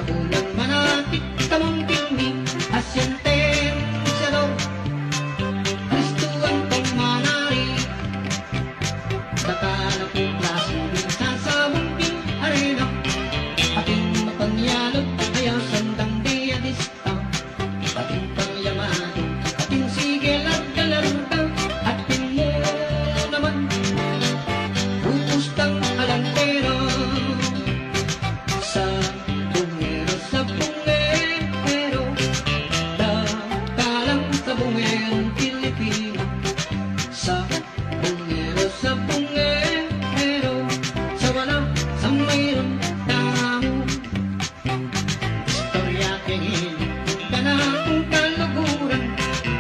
bulan manakit tamang tingni asyenten salo Kristuan pagmanari Dakala po klaso minsan sa bumping arena ating mapanyalog kaya sandang diadista ating pangyamado ating sigel at galarunta ating mo naman upustang alantera sa bungero dakalang sa bungerong Pilipino sa bungero sa wala sa mayroong tamo istorya kengin ganapong kaluguran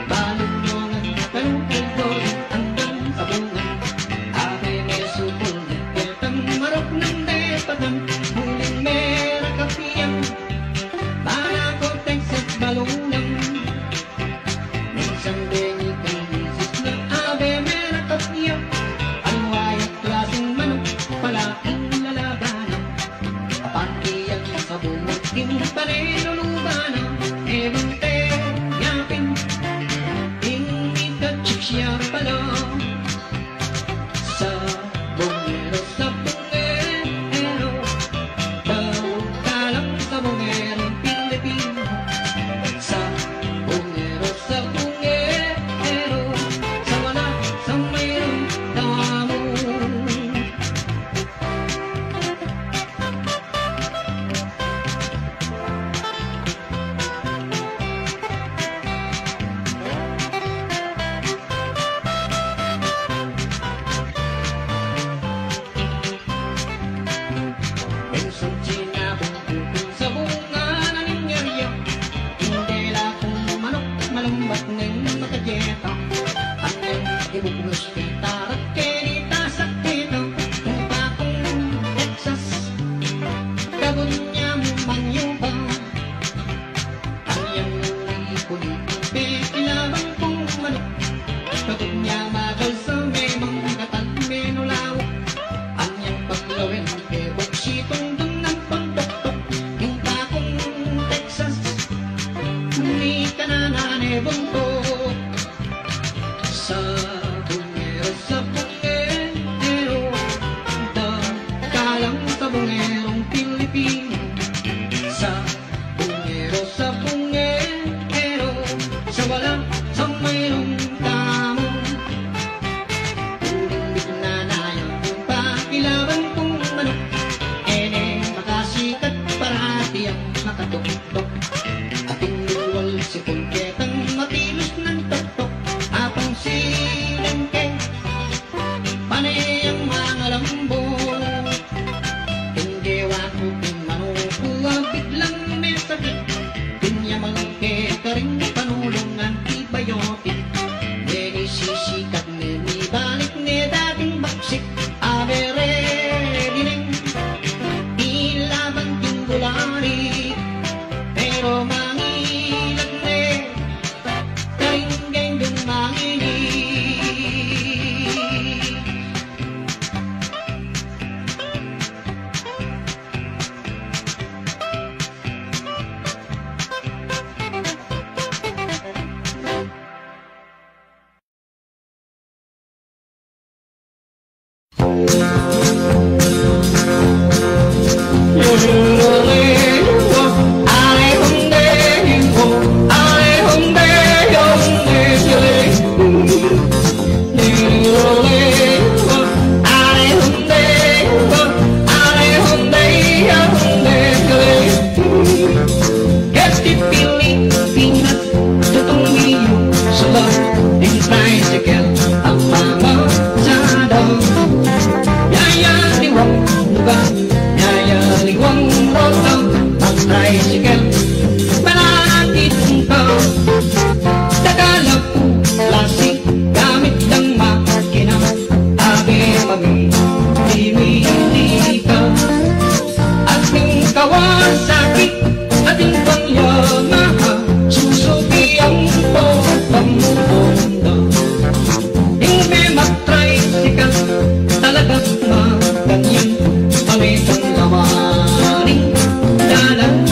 balunongan kalungkol hanggang sa bungan ave may supol ketang marok ng depatan muling mera kapiyan para kotek sa balunang minsan bengi kang misis ng ave mera kapiyan ang wayat klaseng manok palaking lalabanan kapantiyan sa bumot kinpanenulubanan ebang yapin hindi ka chiksya pala sa bungero dakalang sa bungerong Pilipino sa bungero sa wala sa mayroong tamo Bensong sinabong kupin sa bunga na ninyariya hindi lakong manok malambat ng makajeta anong ibugnos kita at kenita sa kita kung pakong Texas kabon niya manyuba anyang ikulit pinabang kong manok kabon niya magal sa memang katag menulaw anyang paglawin boksitong dun ng pagdoktok yung pakong Texas hindi ka na nanebuntok sa bungero dakalang sa bungerong Pilipino sa bungero sa wala sa mayroong tamo uling bitnanayan yung pakilaban kong manok makasikat parati ang makatuktok ating luwal si pulketang matilos ng tuktok apang silengke panay ang mga lambo hindi wako pimanukuha biglang may sakit pinyamangke ka rin panulong antibiotic may sisikat may balik ni dating baksik abere dineng ilaban tinggulari pero mangilan karinggay dun mangili Ganyan, palitong lamaning dalan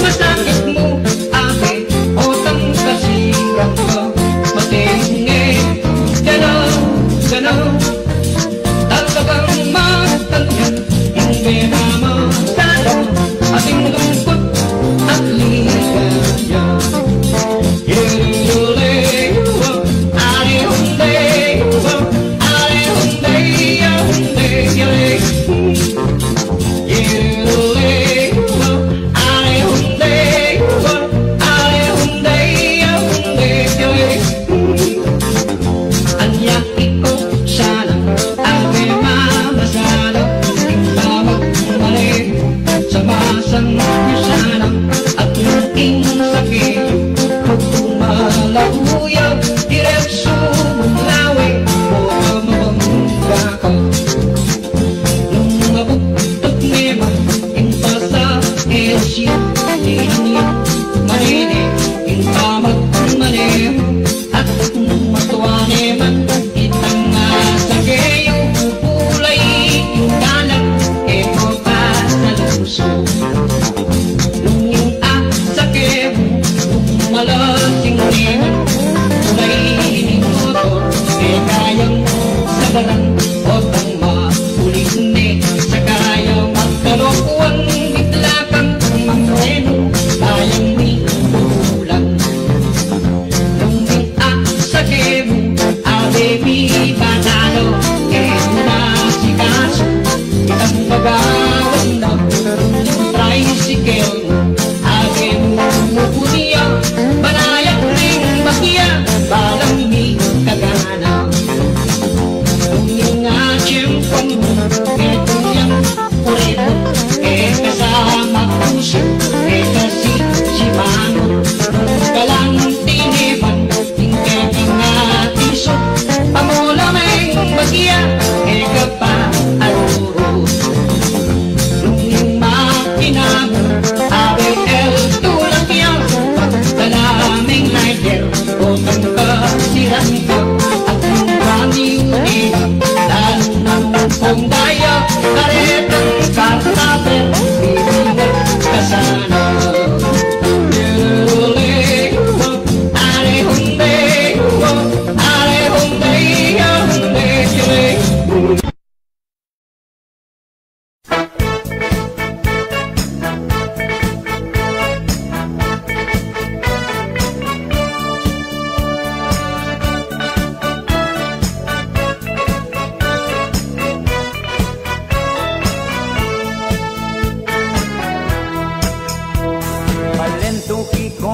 Masakit mo, ate, otang kasirang ko. Matingin, gano'n, gano'n. Talagang matangyan, hindi na masalo ating lungkot at ligaya.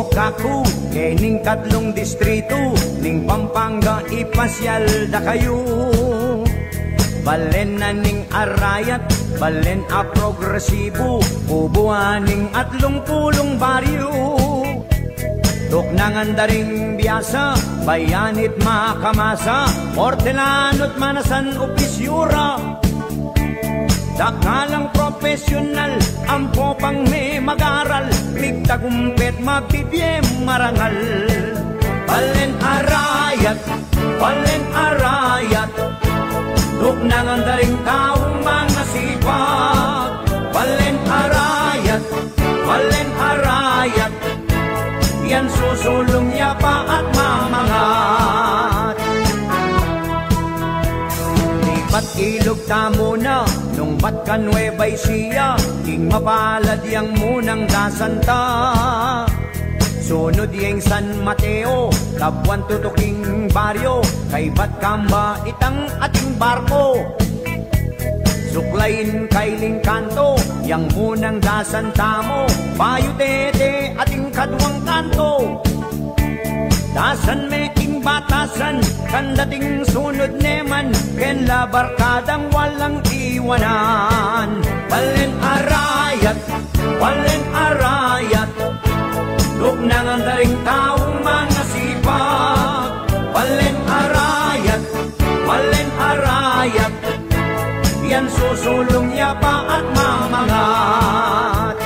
Kaku, kening katlong distrito, ning Pampanga ipasyal da kayo. Balen na ning Arayat, balen a progresibo, ubuaning atlong pulong baryo. Tuknangan daring biyasa, bayanit makamasa, Hortelanot manasan opisyura. Dakalang profesional, ampo pang may mag-aral, ligtagumpet mabibiyem marangal. Balen arayat, tuknangan daring taong mga sipag. Balen arayat, yan susulong yapa at mamangat. Lipat ilog tamo na, nung bat ka Nueva Ecija, king mapalad yang munang dasanta. Sunod yung San Mateo, Labuan tutuking baryo, kay bat kamba itang ating barko. Suklayin kay Lingkanto, yang munang dasanta mo, Payo Tete ating kadwang kanto. Dasan may king batasan, kandating sunod neman, ken la barkadang walang iwanan. Balen arayat, tuknangan daring taong mga sipag. Balen arayat, yan susulong yapa at mamangat.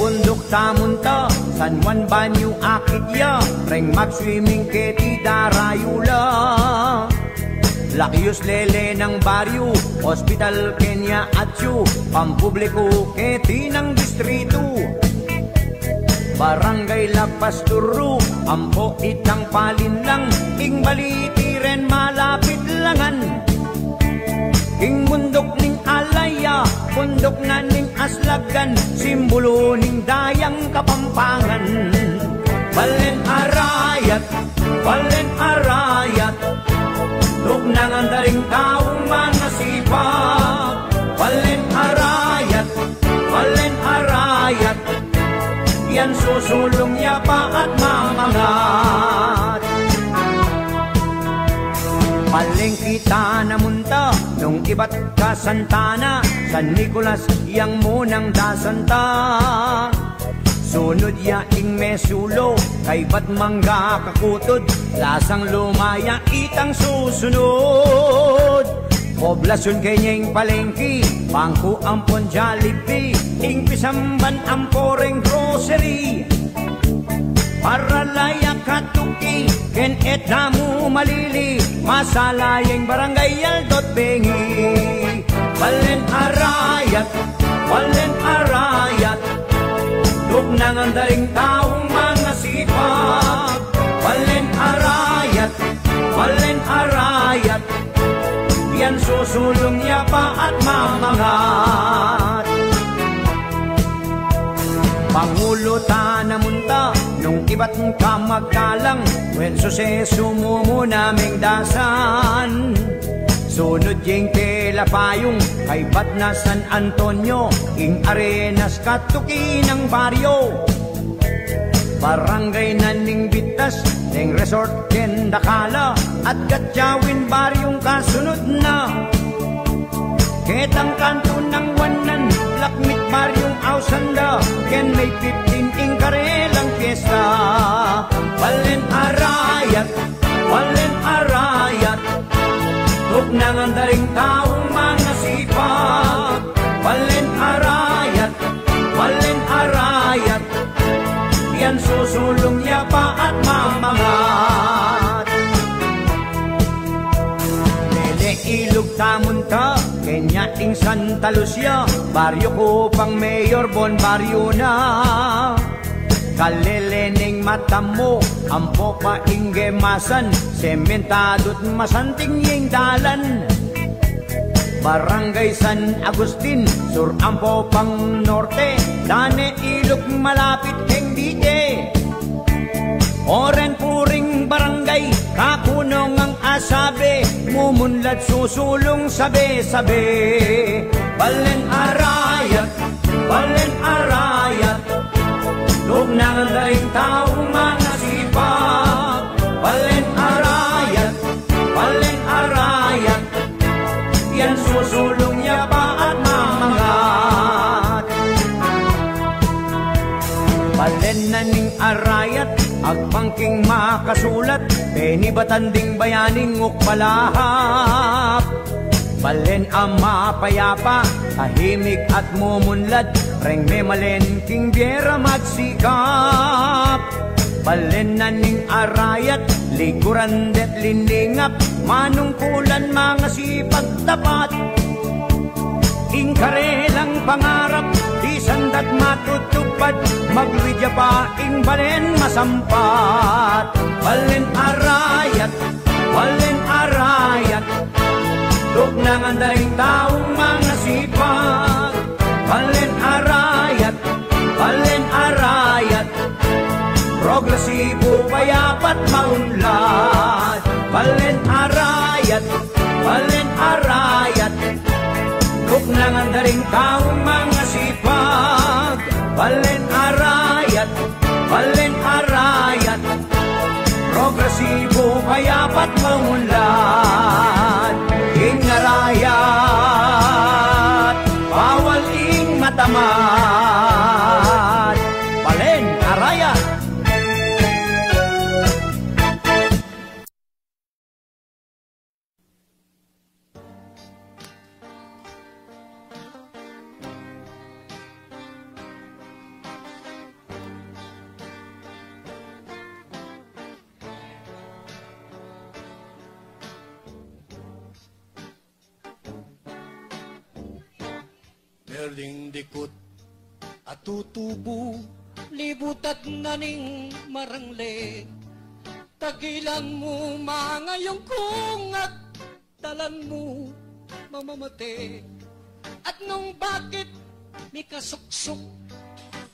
Bundok tamunta, San Juan Banyo akit ya, reng mag-swimming keti darayula. Lakius Lele ng baryo, Hospital Kenya Atyo, pampubliko keti ng distrito. Barangay La Pasturo, ampo itang palinlang, ing baliti ren malapit langan. Ing bundok ning alaya, bundok na ning aslagan, simbolo ning dayang Kapampangan. Balen arayat, lug nang andaring taong mga sipag. Balen arayat, yan susulong yapa at mamangat. Paling kita namunta nung iba't ka Santana, San Nicolas yang munang dasanta. Sunod ya ing mesulo, kay ba't mangga kakutod, lasang lumaya itang susunod. Poblasyon kenyeng palengki, bangko ampon Jollibee, ing pisamban amporeng grocery. Para layak katuki, ken etamu malili, masalayeng barangay Aldot Bengi. Balen arayat, lug nang andaring taong mga sipag. Balen arayat, yan susulong yapa at mamangat. Pangulo ta namunta nung iba't ka magkalang, when suseso mo naming dasan. Sunod yung telapayong kay ba't na San Antonio, ing arenas katuki ng baryo. Barangay na ning bitas, ning resort ken Dakala, at Gatjawin baryong kasunod na. Ketang kanto ng Wanan, Lakmit baryong Ausanda, ken may 15 ing karelang fiesta. Balen arayat, lug nang andaring taong mga sipag. Balen arayat, yan susulong yapa at mamangat. Lele ilog tamunta, Kenya ing Santa Lucia, baryo ko pang Mayor Bon baryo na. Kalelening mata mo, ampo pa ing gemasan, sementadot masanting yung dalan. Barangay San Agustin, sur ampo pang norte, dane ilog malapit keng dite. Oren puring barangay, kakunong ang asabe, mumunlad susulong sabe-sabe. Balen arayat, lug nang andaring taong mga sipag. Balen arayat, yan susulong yapa at mamangat. Balen na ning arayat, agpangking makasulat, penibatan bayaning ukpalahap. Balen ang mapayapa, tahimik at mumunlad, reng memalen king biera magsikap. Balen na ning arayat, likuran det liningap, manungkulan mga sipag tapat. Ing karelang pangarap, di sandat matutupad, maglidya pa ing balen masampat. Balen arayat, lug nang andaring taong mga sipag. Balen arayat, progresibo payapat maunlad. Balen arayat, lug nang andaring taong mga sipag. Balen arayat, progresibo payapat maunlad. Ing arayat, bawal ing matamat. Balen arayat. Perding dikot at tutubo, Libutat na ning marangle, tagilan mo mangayong kung at talan mo mamamate. At nung bakit may kasuksok,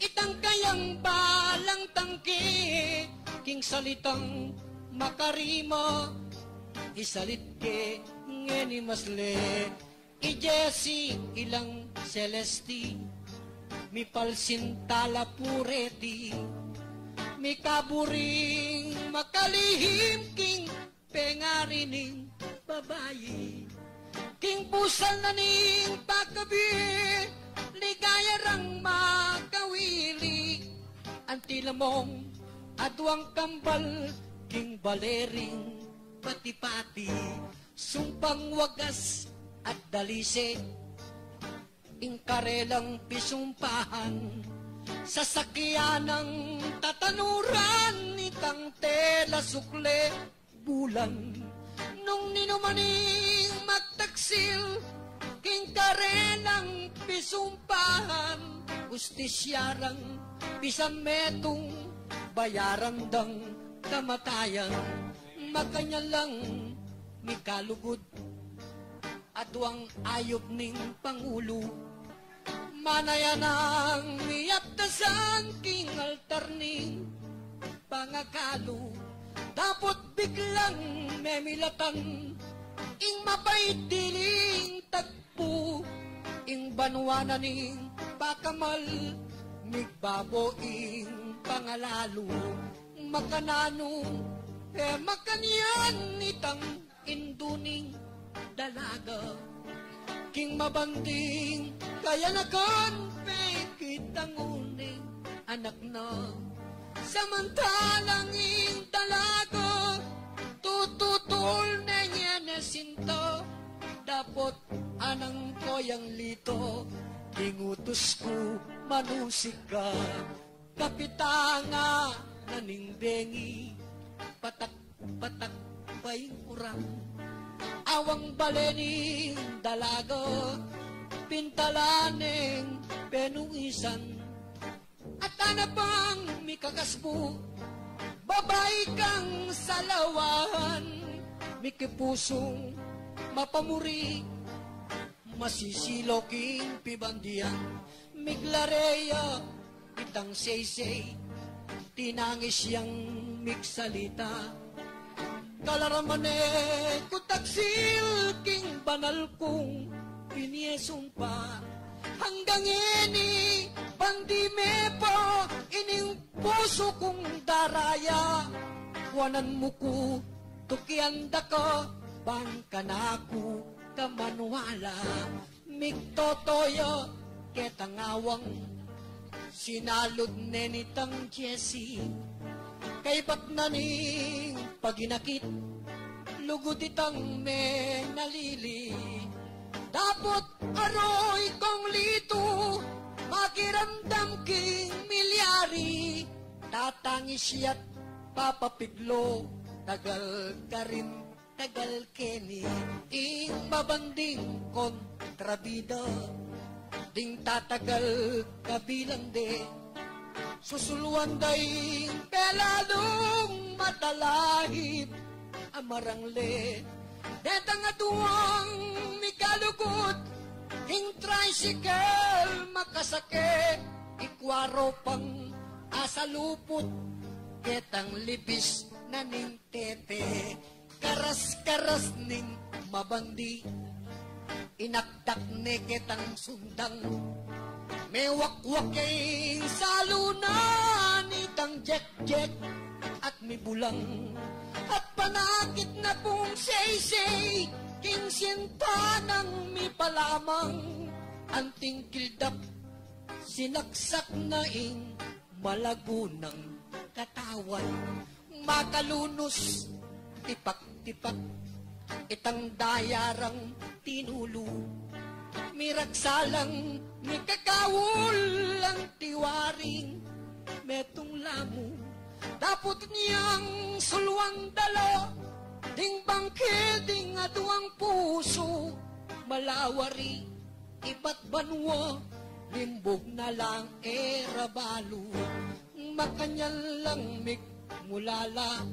itang kayang balang tangke, king salitang makarima, isalit ke ngeni masle. I Jesse ilang celesti, mi palsintala pureti, mi kaburing makalihim king pengarining babayi. King pusal na ning pagkabi, ligaya rang makawili. Antila mong adwang kambal, king balering pati-pati. Sumpang wagas at dalise, ingkarelang pisumpahan. Sasakyan ng tatanuran, itang tela sukle bulan. Nung ninumaning magtaksil, king karelang pisumpahan. Ustisyarang pisametong bayaran dang kamatayan. Makanya lang mikalugod, adwang ayop ning pangulo. Manayan ang miyaptasan, king altar ning pangakalo. Tapot biglang memilatan, ing mapaidiling tagpo, ing banwana ning pakamal, migbabo ing pangalalo. Makanano, makanyan itang induning dalaga. King mabanding, kaya nakan kitang uning anak na. Samantalang ing dalaga, tututol na niya na sinto. Dapot anang koyang lito, kingutos ko manusik ka. Kapitanga naningbengi, patak-patak pa'y urang. Awang balening dalaga, pintalaneng penuisan. At anapang mikakaspo, babay kang salawan. Mikipusong mapamuri, masisiloking pibandiyan. Miglareya, itang saysay, tinangis yang miksalita. Kalaramane kutaksil, king banal kong piniesumpa. Hanggang ini, bandime po, ining puso kong daraya. Wanan mo ko, tukianda ka, bangkanaku kamanwala. Migtotoyo, ketangawang, sinalod nenitang Jessie. Kay ba't na ning paginakit, lugod itang menalili. Dapot aroy kong lito, makiramdam king milyari. Tatangis siya't papapiglo, tagal ka rin, tagal keni. Ing mabanding kontrabida, ding tatagal kabilang de. Susuluan daing peladong matalahib, amarangle. Detang atuang mikalukot, ing tricycle makasake. Ikwaro pang asalupot, ketang libis na ning tete. Karas-karas ning mabandi, inakdak ne ketang sundang. May wakwakaing salunan, itang jek-jek at may bulang. At panakit na pong say-say, king sinta ng mi palamang. Anting kildap, sinaksak na ing malagunang katawan. Makalunos, tipak-tipak, itang dayarang tinulo. Miraksalang, mikakawul ang tiwaring, metong lamo. Dapot niyang sulwang dala, ding bangkil, ding aduang puso. Malawari, iba't banwa, limbog na lang erabalo, makanyal lang mik mulala,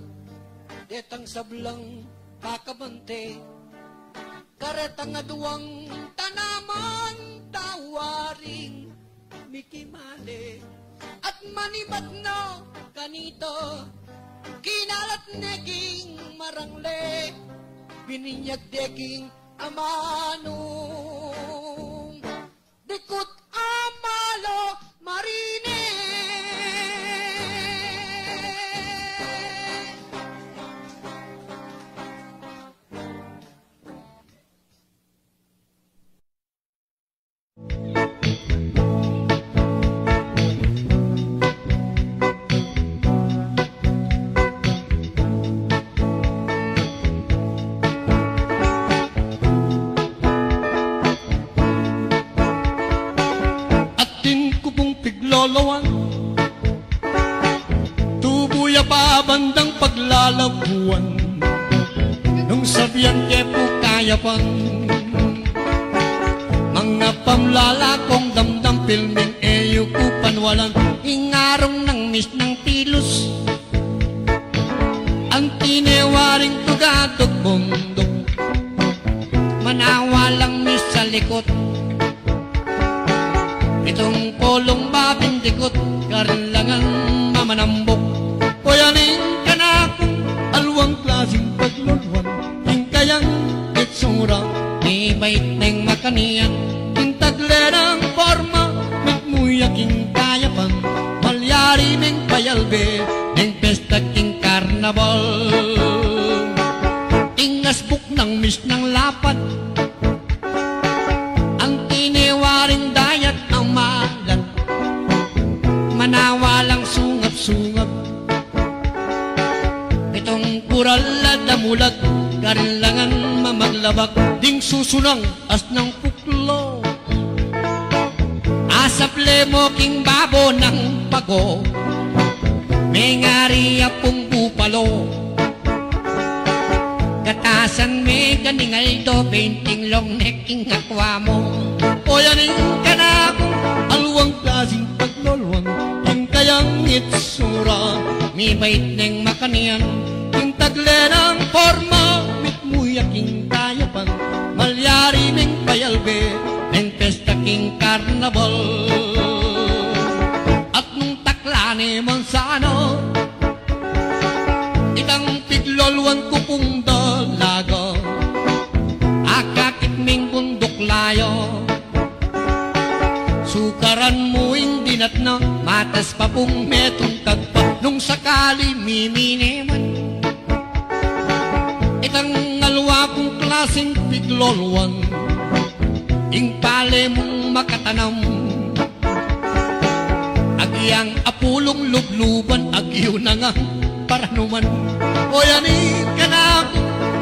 detang sablang kakabante, karetang aduang tanaman, tawaring mikimale, at manimat na kanito, kinalat neking marangle, bininyag deking amanong, dikot amalo marine. Lolowan, tubuya pa bandang paglalabuan, nung sabihan kepo kaya pang mga pamlalakong damdam pilming eyo kupanwalan, ingarong ng mis ng tilos, ang tinewaring tugatog bundok, manawalang mis sa likot, itong polong babindikot, karanlangang mamanambok. O yaning kanakong alwang klaseng paglulwan, yung kayang itsura, ni bait ng makanian, yung tagle ng forma, nagmuyaking kayapan, malyari ng payalbe, ng pesta king karnabal. Ingasbuk ng mis ng lapad, ang tinewaring dayat ang malat, manawalang sungap-sungap, itong kural at damulat, karinlangan mamaglabak, ding susunang as ng puklo, asap lemo king babo ng pago, may ngari apong bupalo, katasan may ganingay do, painting long neck king akwa mo. O yaning kanakong alwang klaseng paglolwan, yung kayang itsura, mi bait ng makanian, yung tagle ng forma, mitmuyak king kayapan, malyari ng payalbe, ng pesta king karnabal. At nung taklani Mansano, itang piglolwan kupong dalaga, akakit ming bundok layo, sukaran mo hindi nat na, matas pa pong metong tagpa, nung sakali mimineman, itang alwa kong klaseng piglolwan, ing pale mong makatanam, agyang apulong lubluban, agyo na nga paranuman. O yanin ka na ako,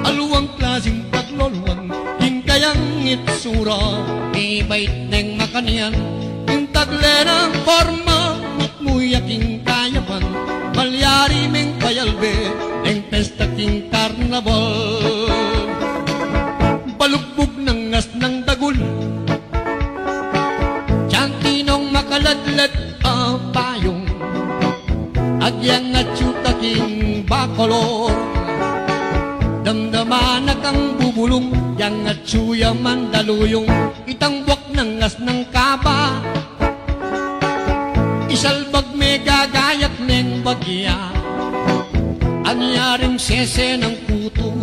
aluwang klaseng paglolwan, ing kayang itsura, may bait ng makanian, yung tagle ng forma, mitmuyaking kayapan, malyari meng payalbe, ng pesta king karnabal. Balugbog ng ngas ng dagul, tiyangkinong makaladlad ang payong, agyang at syuta king bakolor, damdaman na kang bubulong, yang at syuya mandaluyong, itang buwak ng ngas ng kaba, isalbag may gagayat ng bagya, ang yaring sese ng puto,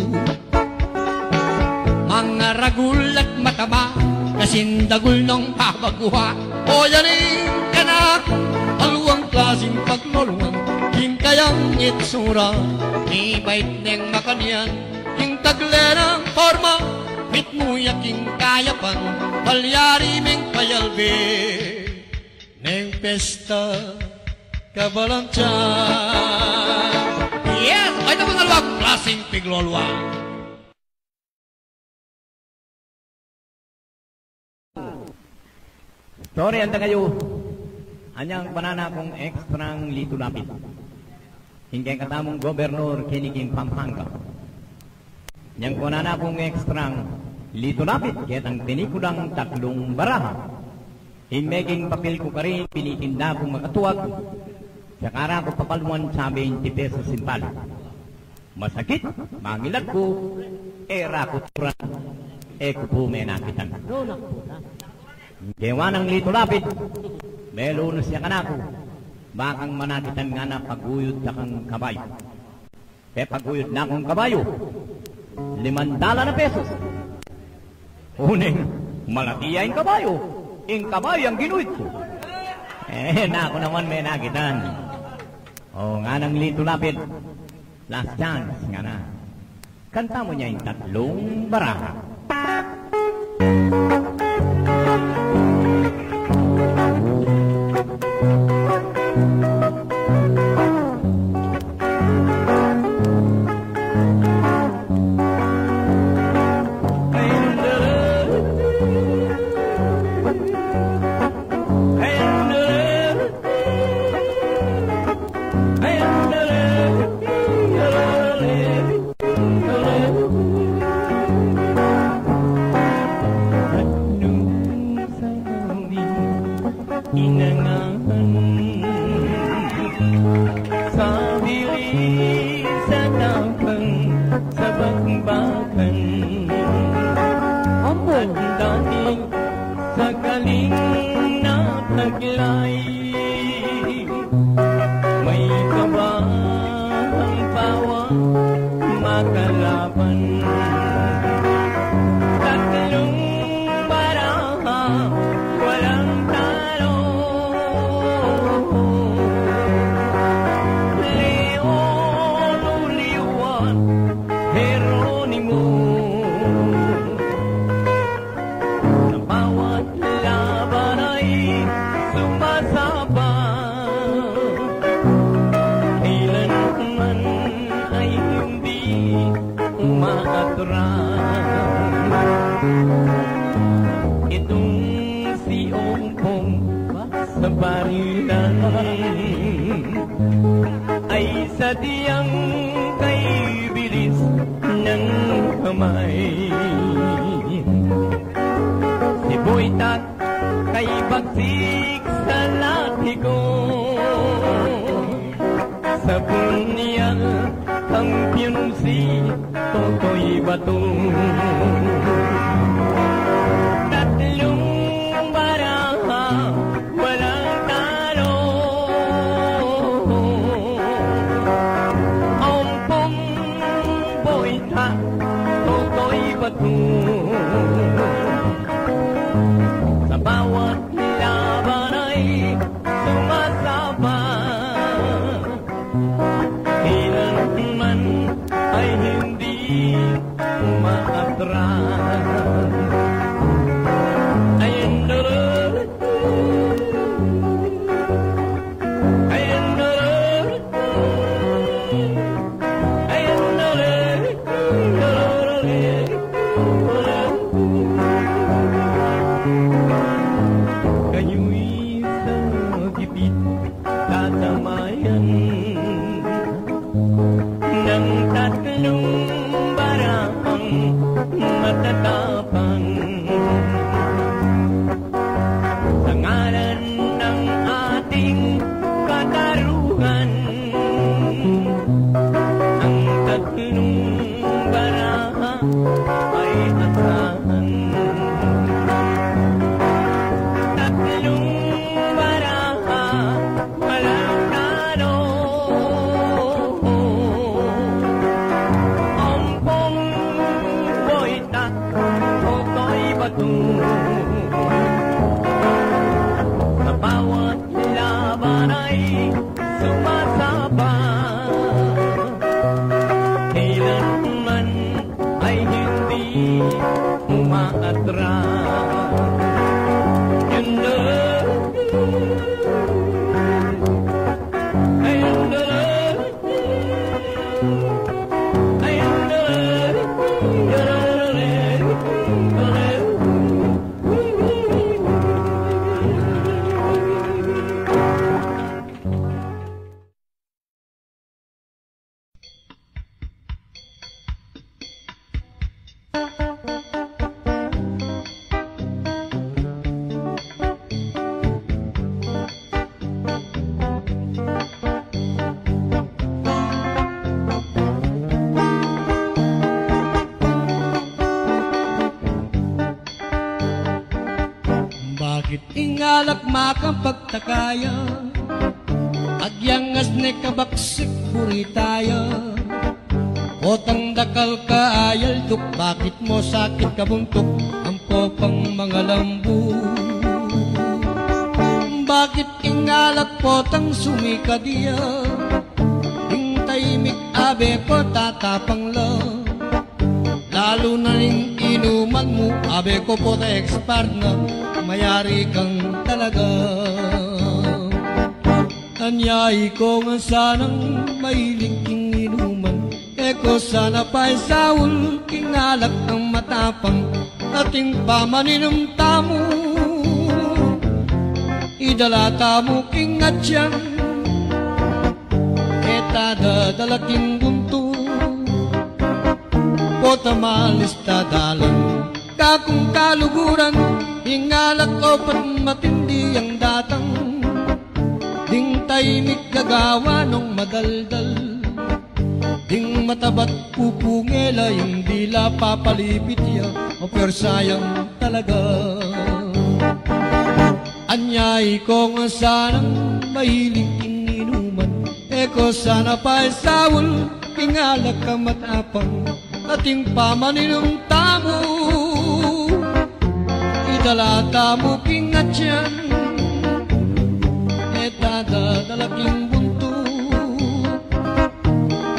mga ragul at mataba, kasindagul ng pabaguha. O yanin ka na alwang klaseng paglolwan, king kayang itsura, ni bait ng makanian, king tagle ng forma, mitmuyak king kayapan, palyari meng payalbe, neng pesta kabalantyan. Yes! Ay naman alwang klaseng piglolwan. Sorry, anda kayo. Anyang panana kong ekstrang lito lapit. Hinggang katamong gobernur kiniking Pampanga. Yang panana kong ekstrang Lito lapit, kaya't ang tinikulang tatlong baraha. Himeging papel ko ka rin, pinitinda kong makatuwag. Sa kara ko papaluan sa 20 pesos simpal. Masakit, mangilag ko, era ko turan, ko po may nakitan. Kewa ng lito lapit, may lunos siya ka na ko. Bakang manakitan nga na paguyod na kang kabayo. Paguyod na akong kabayo, 5 na pesos. Uning, malaki ang kabayo. Yung kabayo ang ginuit ko. Na ako naman may nakitan. Nga nang lito lapit, last chance nga na. Kanta mo niya yung tatlong baraha. Kailanman ay hindi umaatras. tingalak makapagtakaya, agyangas ne kabaksik puritaya. Otang dakal ka ayal tuk, bakit mo sakit kabuntok ang popang mga lambu? Bakit ingalak potang sumikadiya, hintayimik abe ko tatapang la. Lalo na rin inuman mo, abe ko po ta expert na, mayari kang talaga. Anyay ko nga sanang mahilig king inuman, eko sana pa'y sawul, kingalak ang matapang, ating pamaninong tamo. Idalata mo king atyan, etada dalaking bunto, kota malista dalang, kakong kaluguran, ingalak opat matindi ang datang, ding tahimik gagawa nung madaldal, ding matabat pupungela yung dila papalipit ya, o persayang talaga. Anyay ko nga sanang mahilig ininuman, eko sana pa'y sawul, ingalak ka matapang, ating pamaninong tamo. Idalata mo kingatyan, etadadalaking bunto,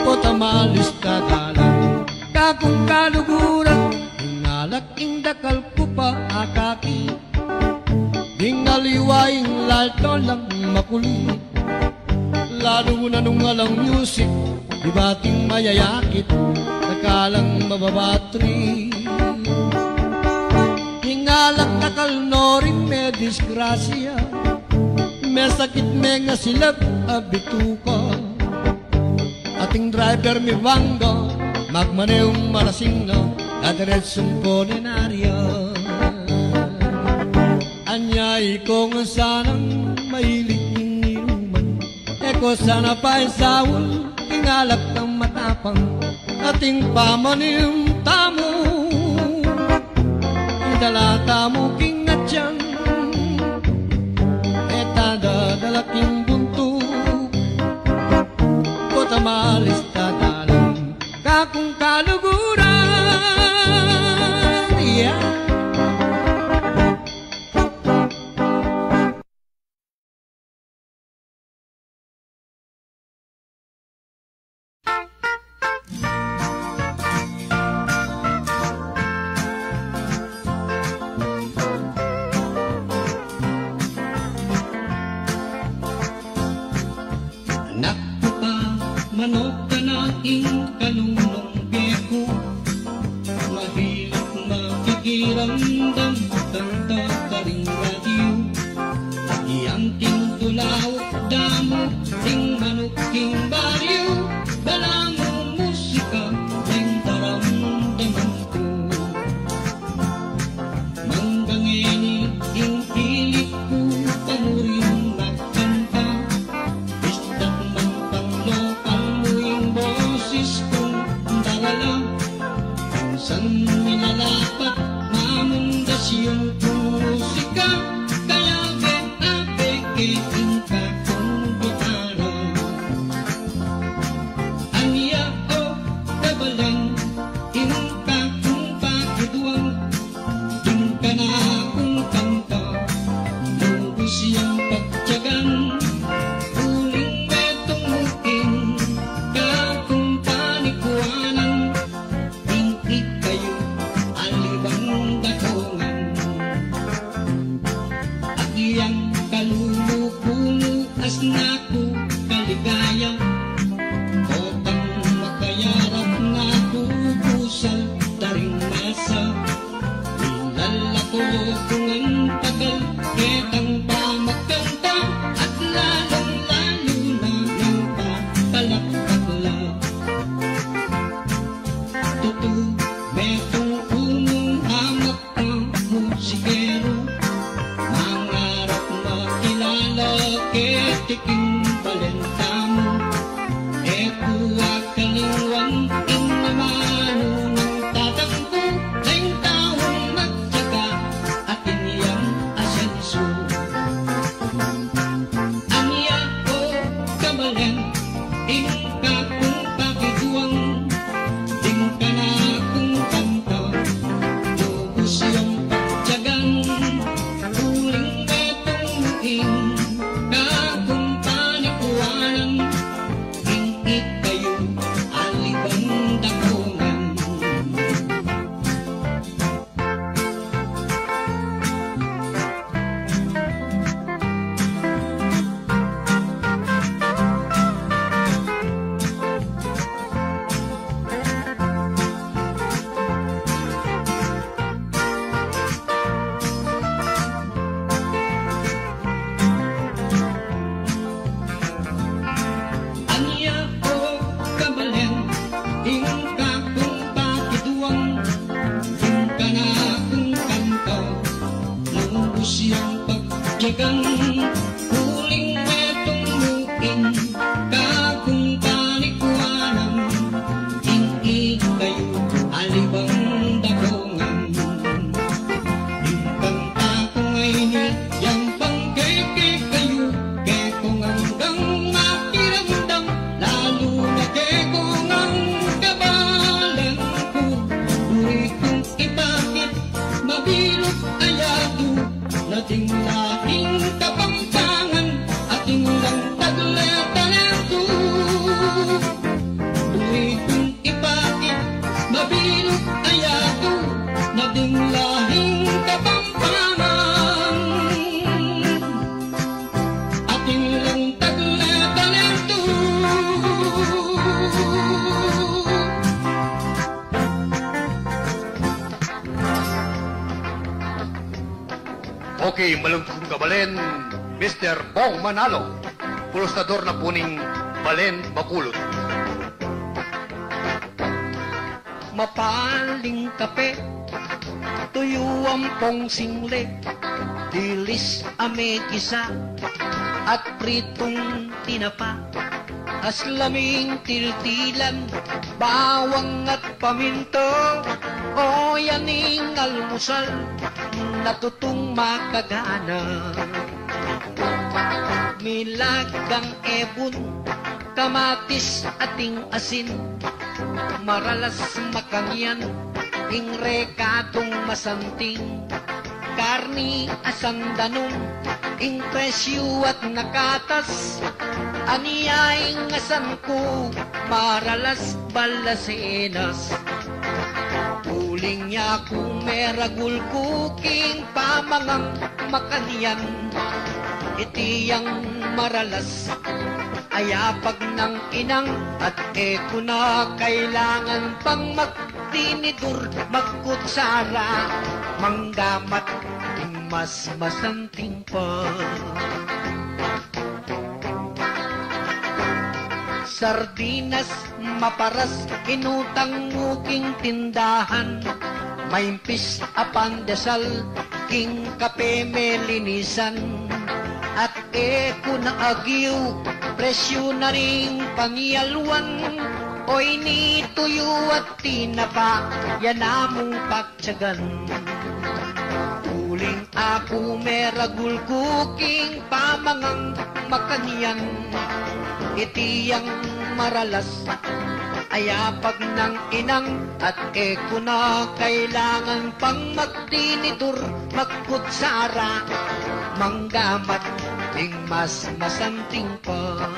potamalis ka dalang, kakong kaluguran, ingalak indakal ko pa akaki. Ding naliwaing lalto lang makulit, lalo na nung alang music, di bating mayayakit, nakalang mababatri. Hingalak kakal noring may disgrasya, may sakit may nga silab abituka. Ating driver mi bangga, magmaneong malasing na, adiretsong konenarya. Anyay ko nga sanang mahilig ininuman, eko sana pa'y sawul, ingalak ang matapang, ating pamanim tamo. Idalata mo kingatyan, etada dalaking bunto, kotamalis tadalang, kakong kaluguran. Yeah. Manok ka na ing kalunong beko, mahirap makikiramdam, kanta ka ring radyo. Iangking tulaw, damo, ting manok king baryo, bala mo musika, ring daramdaman ko. Manggangeni ing kilik ko, panurin nagkanta, istak man panglokal mo yung boses kong dalala. Minsan minalapat, mamundas yung musika, kaya beapekein ka kong gitara. Aniya o kabalan, inka kong pakidwang, dun ka na kong kanta, lubos yung pagtyagan. Uling betong mukin, kakong panikuanan, tingkit kayo, alibang dakungan. Agiyang kalulukunuas na ko kaligaya, otang makayarap na ko pusal taring masa. Nilalako kung ang tagal, ketang pa magkanta, at lalong-lalo na ng papalakpakla. Tutu, betong unong hamak ang musikero, mangarap makilala ketiking balenta mo. Anya ko kabalen, ingka kung pakituang, tingka na kung kanta, lubos yung pagtyagan, uling betong muing, kakung panikuwanan, ingit kayo, alibang dakungan. Anya ko kabalen, ingka kung pakituang, tingka na kung kanta, lubos yung pagtyagang, huling metong muing, kakung panikuwanan, ingit kayo, alibang dakungan. Ingkang ako ngayon, yang panggay kayo, kekong hanggang makiramdam, lalo na kekong ang kabalan ko. Uri kong ibakit, mabilog ayado, nating lahing kapampangan, ating lang tagla-talento. Uri kong ibakit, mabilog ayado, nating lahing kapampangan, ating lang tagla-talento. Okay, malungkong kabalen, Mr. Bong Manalo, pulustador na puning Balen Bakulot. Mapaling kape, tuyo ang pong single, dilis ame kisa, at pritong tinapa, aslaming tiltilan, bawang at paminto, o yaning almusal, natutong makagana. Milagang ebon, kamatis ating asin, maralas makangyan, ingrekatong masanting, karni asandanong, ing presyo at nakatas, aniyaing asan ko, maralas balasenas. Uling niya kung meragul kuking pamangang makaniyan, itiyang maralas, ayapag ng inang, at eko na kailangan pang magtinidur, magkutsara, manggamat, mas masanting pa. Sardinas, maparas, inutang muking tindahan, maimpis apan desal, king kape melinisan, at eko na agiw, presyo na ring pangiyalwan, oy ni tuyo at tinapa, yan among paktsagan. Uling ako meragul kuking pamangang makaniyan, itiyang maralas, ayapag ng inang, at eko na kailangan pang magtinidur, magkutsara, manggamat, ting mas masanting pa.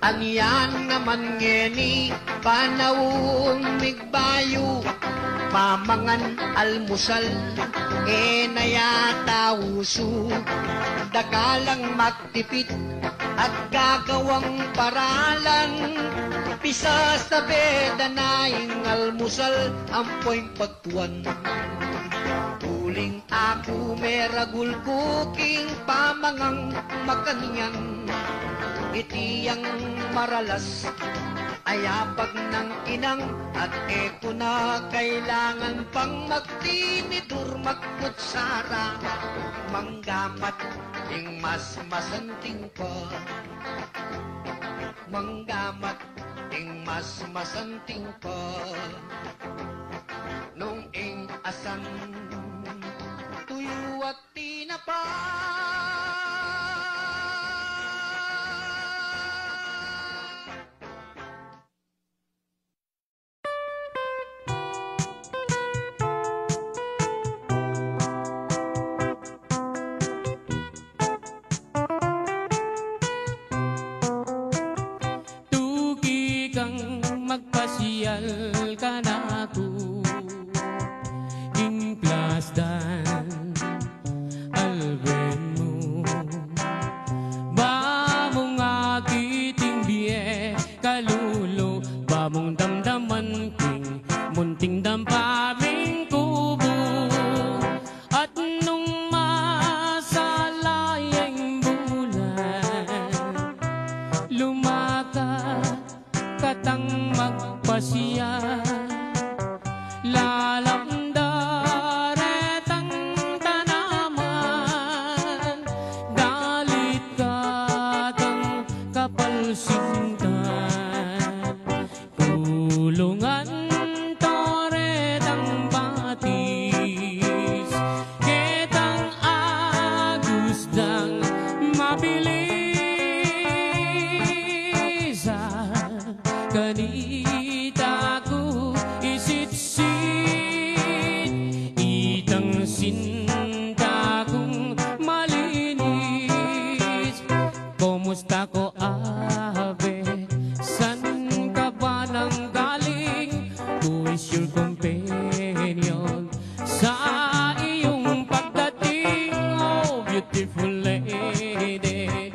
Anyan naman ngeni, panawong migbayo, pamangan almusal, nayata uso, dagalang magtipid, at gagawang paralan, pisa sa beda naing almusal, ampoy pagtuan. Uling ako meragul kuking pamangang makaniyan, itiyang maralas, ayapag ng inang, at eko na kailangan pang magtinidur, magkutsara, manggamat, ing mas masanting pa. Manggamat, ing mas masanting pa. Nung ing asan, tuyo na pa. Tugi kang magpasyal ka na ako, implasdan alben mo. Ba mong akiting biye kalulo, ba mong damdaman king munting dampaming kubo. At nung masalayang bulan, lumaka katang magpasya, lalamdaretang tanaman, dalit katang kapalsintan, kulungan toretang batis, ketang agusdang mabilis. Kanita ko isitsit, itang sinta kong malinis. Kumusta ko abe, san ka ba nang galing? Who is your companion sa iyong pagdating? Oh, beautiful lady,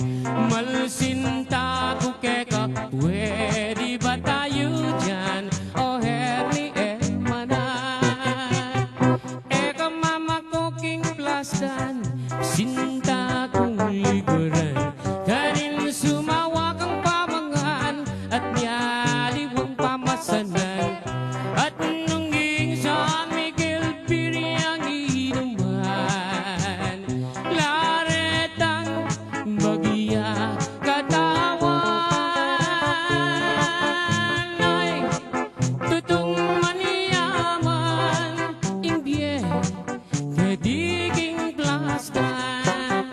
malsinta ko keka, pwede ba tayo dyan? O herni mana, eka mama ko king plastan, sinta kong likuran, kanin sumawa kang pamangan, at niyaliwang pamasanan, at nungging San Miguel Piriang inuman, laretang bagya katawan. Tutong maniyaman, imbye, kadiging plastan.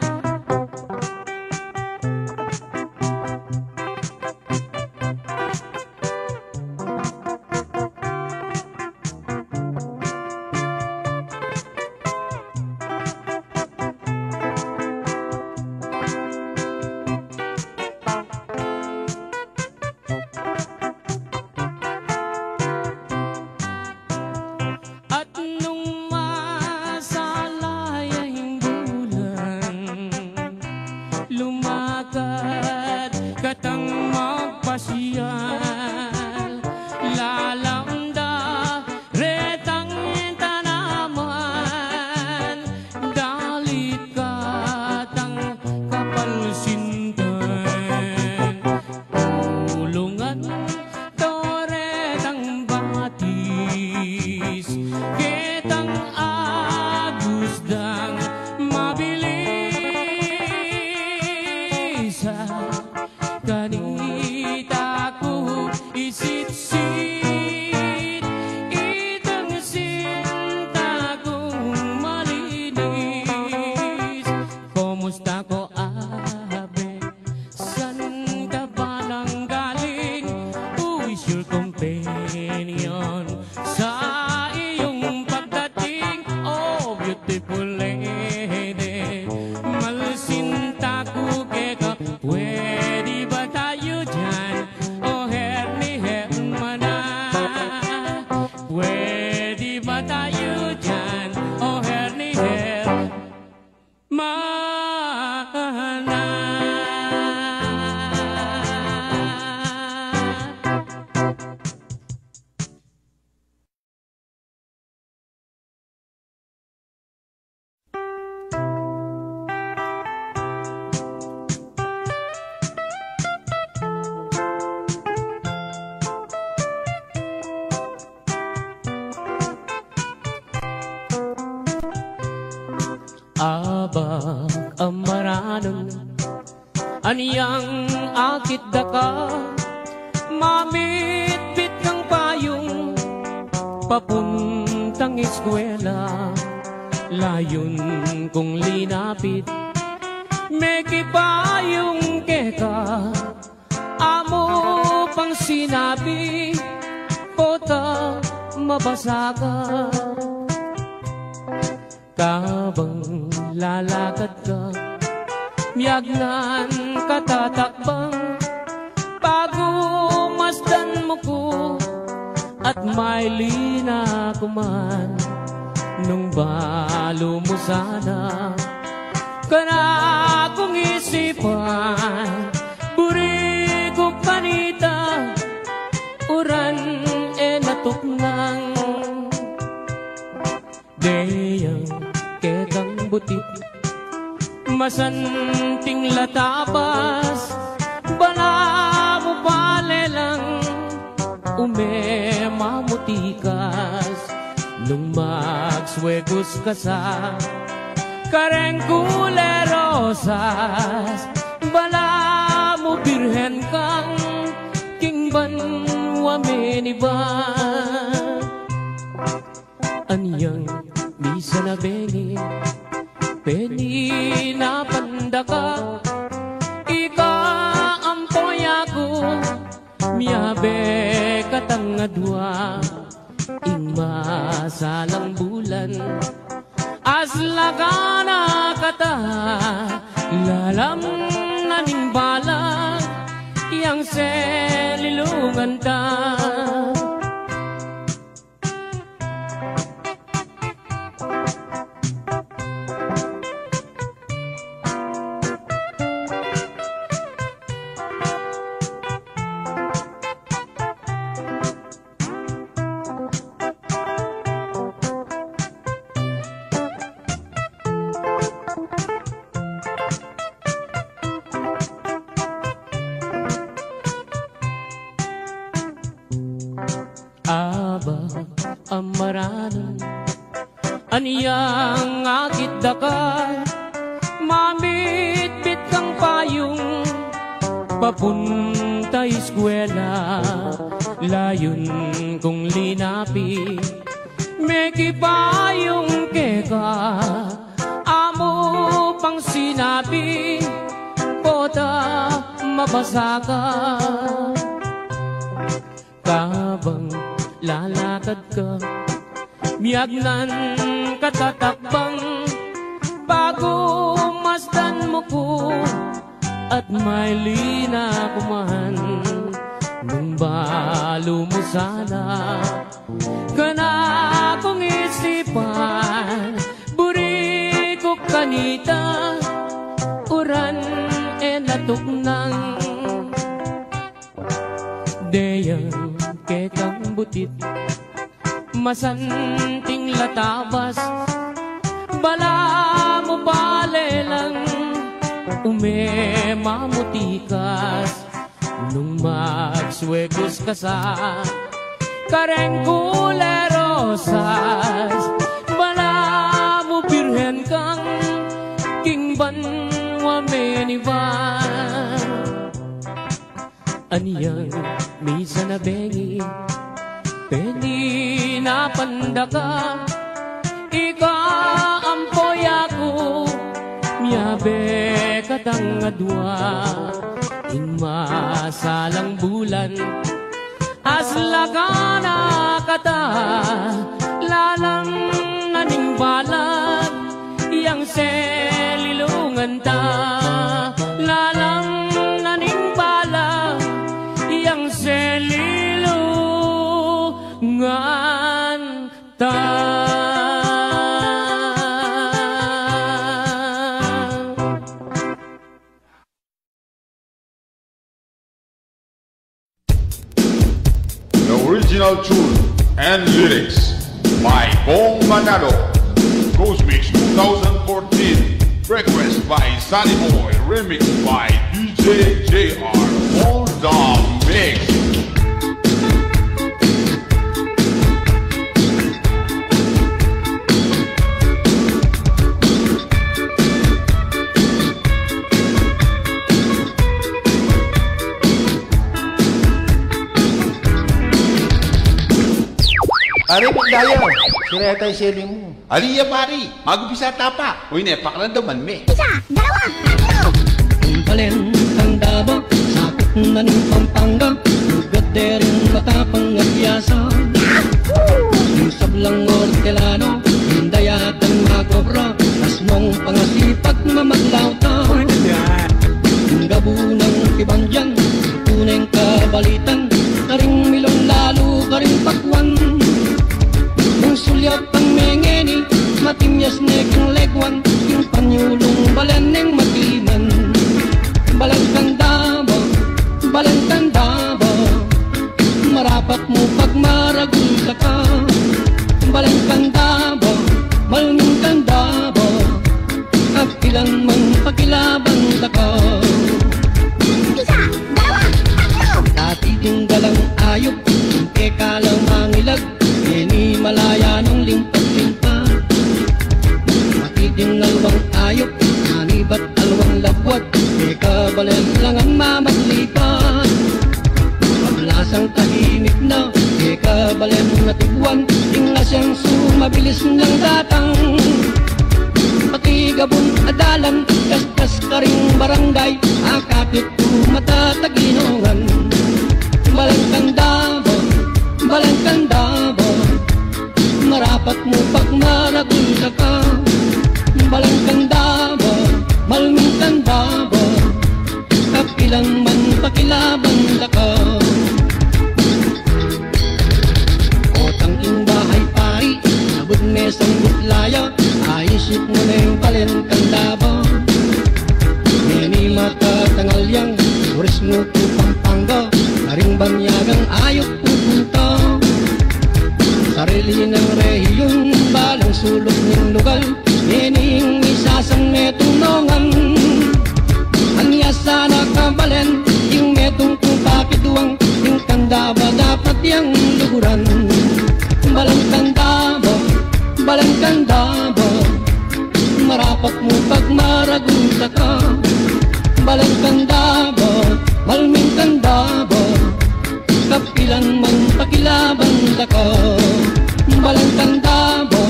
At nung masalayang bulan, lumakad katang magpasyal, lalamda retang tanaman, dalit katang kapalsintan, kulungan toretang batis, ketang agusdang mabilis. Kanita ko isitsit, itang sinta kong malinis. Kumusta ko abe, san ka ba nang galing? Who is your companion sa iyong pagdating? Oh, beautiful lady, malsinta ko keka, pwede ba tayo dyan? Oh, herni mana, pwede ba tayo dyan? Oh, herni mana. Abak amaranon, aniyang akit daka, mamit-bit kang payong papuntang eskwela. layon kong linapit. May kipayong keka, amo pang sinabi, kota mabasa ka. Kabang lalakad ka, miyagnan katatakbang, bago masdan mo ko, at may lina kuman, nung balo mo sana, kana kong isipan, buri ko kanita, uran natuknang, deyang kekang butik, masanting latapas, bala mo palelang, umemamutikas, nung magswegos ka sa kareng kulerosas, bala mo birhen kang kingban wameniba. Anyang misa na bengi, peni na pandaka, ika ampoy ako, miyabe katangadwa, ingmasalang bulan, aslagana kata, lalam naning balag, yang selilungan ta. Amaranan aniyang akit dakar, mamit-bit kang payong papunta eskwela, layon kong linapi, may kipayong keka, amo pang sinabi, kota mabasa ka. Kabang lalakad ka, miyagnan katatakbang, bago masdan mo ko, at may lina kuman, nung balo mo sana, kana kong isipan, buri ko kanita, uran natuknang, deyang kekang butit, masanting latabas, bala mo palelang, umemamutikas, nung magswegos ka sa kareng kulerosas, bala mo birhen kang kingban wameniban. Aniyang misa na bengi, peni na pandaka, ika ampoy ako, miyabe katangadwa, ingmasalang bulan, aslagana kata, lalang naning balag, yang selilungan ta, lalang naning balag, yang selilungan ta. The original tune and lyrics by Bong Manalo, Cosmix 2014, request by Sunny Boy, remixed by DJ JR, all the mix. Pare, magdaya. Sira tayo selling mo. Aliya pari, magupisa tapa. Uy, nepaklan daman me. Balen ang Davao, sakot na ng Pampanga, ugat derin matapang at yasa. Yung sablang Hortelano, hindaya at ang magobra, asmong pangasipag mamaglauta. Yung gabunang ibandyan, tuneng kabalitan, karing milong lalo, karing pakwan. Yung sulyap ang mengeni, matimyas neking legwan, yung panyulong balan ng matiman. Balangkang Davao, marapat mo pag maragul ka. Balangkang Davao, malmingkang Davao, kapilan man pakilabang ka. Dati ding dalang ayop, eka lang mangilag, yeni malaya nung limpat-limpat. Matiding alwang ayop, manibat alwang labwat, eka balen lang ang mamaglipat. Paglasang tahimik na, eka balen na tiguan, tingla siyang sumabilis ng datang. Pati gabon adalan, kaskas ka ring barangay, akapit ko matataginungan. Balangkang Davao, marapat mo pag maragul ka. Balangkang Davao, malmingkang Davao, kapilang man pakilabang ka. Otang imbahay pari, sabod mesang butlaya, ayisip mo na yung Balangkang Davao. Nini matatangalyang, oris mo po Pampanga, karing banyagang ayok pupunta. Sarili ng rehiyon, balang sulok ng lugal, yening isasang metunongan. Anya sana kabalen, yung metong kumpakiduang, yung kanda ba dapat yung luguran. Balangkang Davao, marapat mo pag maragul ka. Balangkang Davao, malmingkang Davao, kapilan man pakilabang ka. Balangkang Davao,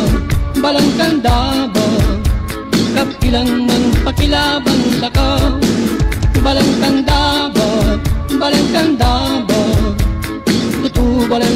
kapilang man pakilabang ka. Balangkang Davao, tutubalan